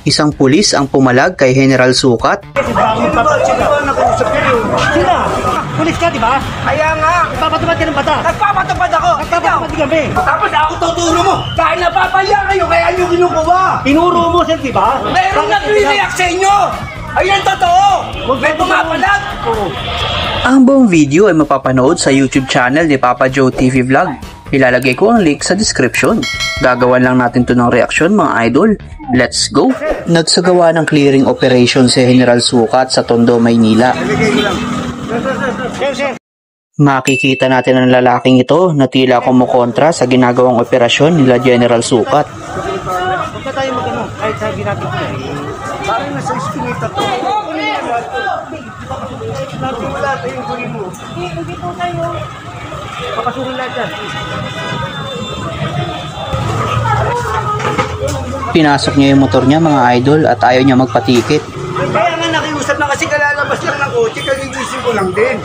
Isang pulis ang pumalag kay General Sukat. Sina? Pulis ka, di ba? Kaya nga. Nagpapatupad ka ng batas. Nagpapatupad ako. Nagpapatupad kami. Tapos ako tuturo mo. Dahil napapaya kayo, kaya nyo kinukuha. Tinuro mo, sir, di ba? Merong nag-react sa inyo. Ayun, totoo. May pumapalag. Ang buong video ay mapapanood sa YouTube channel ni Papa Joe TV Vlog. Ilalagay ko ang link sa description. Gagawan lang natin to ng reaksyon mga idol. Let's go! Nagsagawa ng clearing operation si General Sukat sa Tondo, Maynila. Makikita natin ang lalaking ito na tila kumukontra sa ginagawang operasyon nila General Sukat. Huwag na tayo mag-ano, kahit sabi natin ko eh. Parang nasa iskinita to. Wala tayong kunin mo. Hindi po tayo. Papasukin lahat yan. Pinasok niya yung motor niya mga idol at ayaw niya magpatikit. Kaya nga nakiusap na kasi kalalabas lang ng kotse, kagigising ko lang din.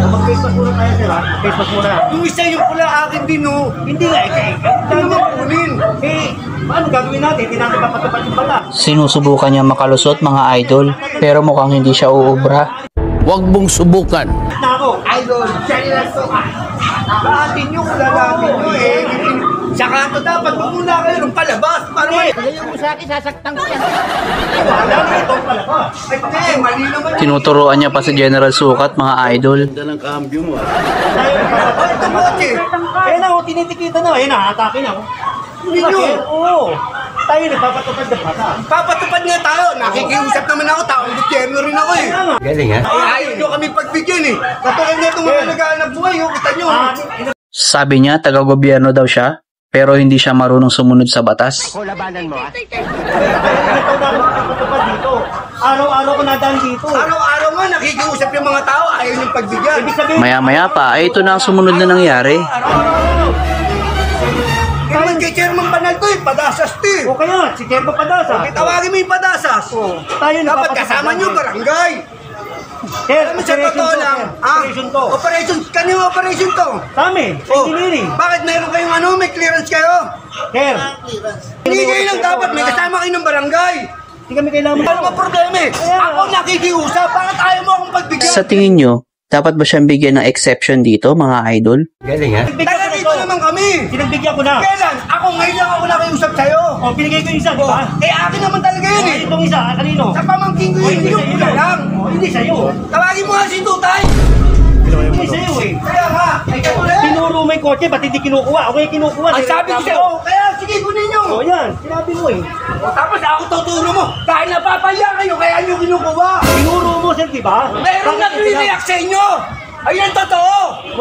Mag-Facebook muna tayo, sir, ha? Facebook muna. Yung isa yung pula akin din, no? Hindi nga, Ano mo kunin? paano gagawin natin? Hindi natin papatupad yung bala. Sinusubukan niya makalusot mga idol pero mukhang hindi siya uubra. Huwag mong subukan. Na ako. Idol, General Sukat. Lahatin nyo, kulalatin nyo eh. Saka ito dapat, huwag muna kayo ng palabas. Para may... Kaya mo sa akin, sasaktan ko yan. Wala na itong palabas. Ay, hindi, mali naman. Tinuturuan niya pa si General Sukat mga idol. Tayo nagpapatupad ng kotse. Ayan na, tinitikita na. Ayan na, atake na. Hindi nyo. Oo. Tayo nagpapatupad ng bata. Papatupad nga tayo. Nakikiusap naman ako. Taong gobyerno rin ako eh. Galing ha? Ayaw nyo kami pagbigyan eh. Katulad na itong mga nag-aanap buhay. Oh, kita nyo. Sabi niya taga-gobyerno daw siya pero hindi siya marunong sumunod sa batas. Ikaw na makakapatupad dito. Araw-araw ko nadaan dito. Araw-araw nga nakikiusap yung mga tao. Ayaw nyo pagbigyan. Ibig sabihin, Maya-maya pa ay ito na ang sumunod na nangyari. Kaya man kay Chairman Banal to eh. Padasas to eh. o kaya, si Kempo Padasa. Tawagin mo yung padasas. Tayo Dapat nagpapatupad kasama lang nyo eh. barangay. Sir, Alam mo sa operation totoo to, lang. sir. Operation to. Operation. Kanino operation to? Sa amin, sa Oh, engineering. bakit meron kayong ano? May clearance kayo? Sir, Hindi kayo lang dapat. May kasama kayo ng barangay. hindi kami kailangan Ano ba problema eh? Ako nakikiusap. Bakit ayaw mo akong pagbigyan? Sa tingin nyo, dapat ba siyang bigyan ng exception dito mga idol? Galing ha? Taga dito naman kami. Pinagbigyan ko na. Kailan? Ako ngayon lang ako nakiusap sa'yo. O, binigay ko yung isa, di ba? Eh akin naman talaga yun eh. Itong isa, kanino? Sa pamangking ko yun. Hindi yung pula lang. Hindi sa'yo. Tawagin mo nga si Tutay. Hindi sa'yo eh. Kaya nga. Ay katulad. Tinuro mo yung kotse, ba't hindi kinukuha? Okay, kinukuha. Ang sabi ko sa'yo. Kaya sige kunin nyo. O yan, sinabi mo eh. Tapos ako tuturo mo. Dahil napapaya kayo. Kaya nyo kinukuha. Tinuro mo, sir, di ba? Merong nag-react sa inyo. Ayun, totoo.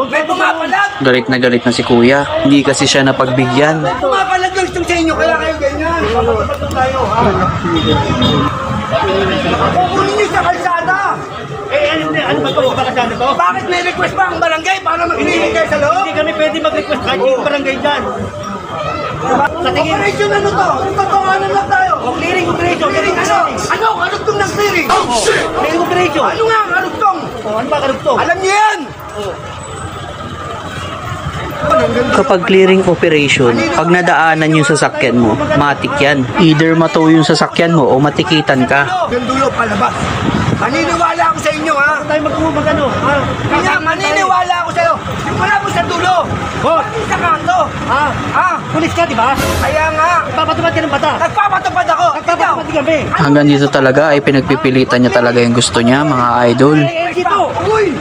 May pumapalag. Galit na si kuya, hindi kasi siya napagbigyan. Pumapalag lang itong sa inyo. Kaya kayo ganyan. Papatupad tayo, ha? Kukunin nyo sa kalsada. Ano ba ito? Bakasana to? Bakit may request pa ang barangay para mag-clearing kayo sa loob? Hindi kami pwede mag-request kahit yung barangay dyan. Sa tingin, Operation ano to? Yung totohanan lang tayo. o clearing operation. Clearing ano? Ano? Karugtong ng clearing? Clearing operation. Ano nga ang karugtong? O, ano ba karugtong? Alam niyo yan! Kapag clearing operation, pag nadaanan yung sasakyan mo, matik yan. Either matow yung sasakyan mo o matikitan ka. Yung dulo palabas. Maniniwala ako sa inyo ha. Tayo mag-ano, ha? Kaya maniniwala ako sa iyo. Simula mo sa dulo. Boss, Sa kanto. ha? Ha? Pulis ka, di ba? Kaya nga. Papatupad ka ng bata. Nagpapatupad ako. Ikaw. Nagpapatupad din kami. Hanggang dito talaga ay pinagpipilitan niya talaga yung gusto niya mga idol. Dito. Uy!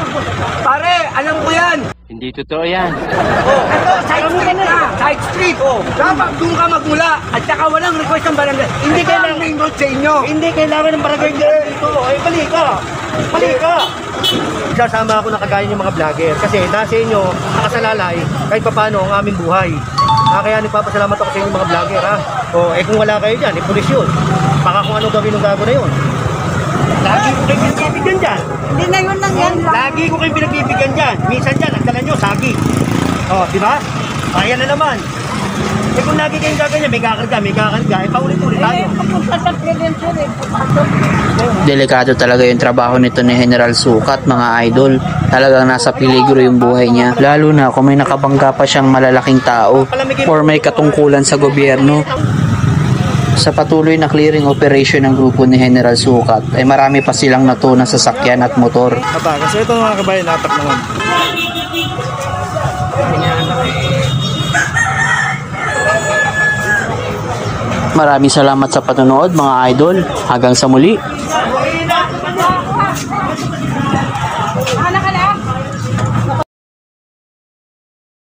Pare, alam ko yan. Hindi totoo yan. Ito, side street na. Side street. Dapat doon ka magmula. At saka walang request ng barangay. Hindi kailangan main road sa inyo. Hindi kailangan ng barangay dito. Ay, bali ka. Bali ka. Sasama ako na kagaya ng mga vlogger. Kasi nasa inyo, nakasalalay, kahit paano ang aming buhay. Kaya nagpapasalamat ako sa inyo mga vlogger, ha? Kung wala kayo dyan, pulis yun. Baka kung ano gawin ng gago na yun. Lagi ko kayo pinagbibigyan dyan. Hindi na yun lang yan. Lagi ko kayo pinagbibigyan dyan. Minsan dyan, ang dala nyo, sagi. Di ba? Kaya na naman. Kung lagi kayong gaganyan, may kakarga, paulit-ulit tayo. Papunta sa credential eh. Delikado talaga yung trabaho nito ni General Sukat mga idol. Talagang nasa peligro yung buhay niya. Lalo na kung may nakabangga pa siyang malalaking tao or may katungkulan sa gobyerno. Sa patuloy na clearing operation ng grupo ni General Sukat ay marami pa silang natuna sa sasakyan at motor. Aba, kasi ito mga kabayan, natak naman. Maraming salamat sa panonood mga idol. Hanggang sa muli.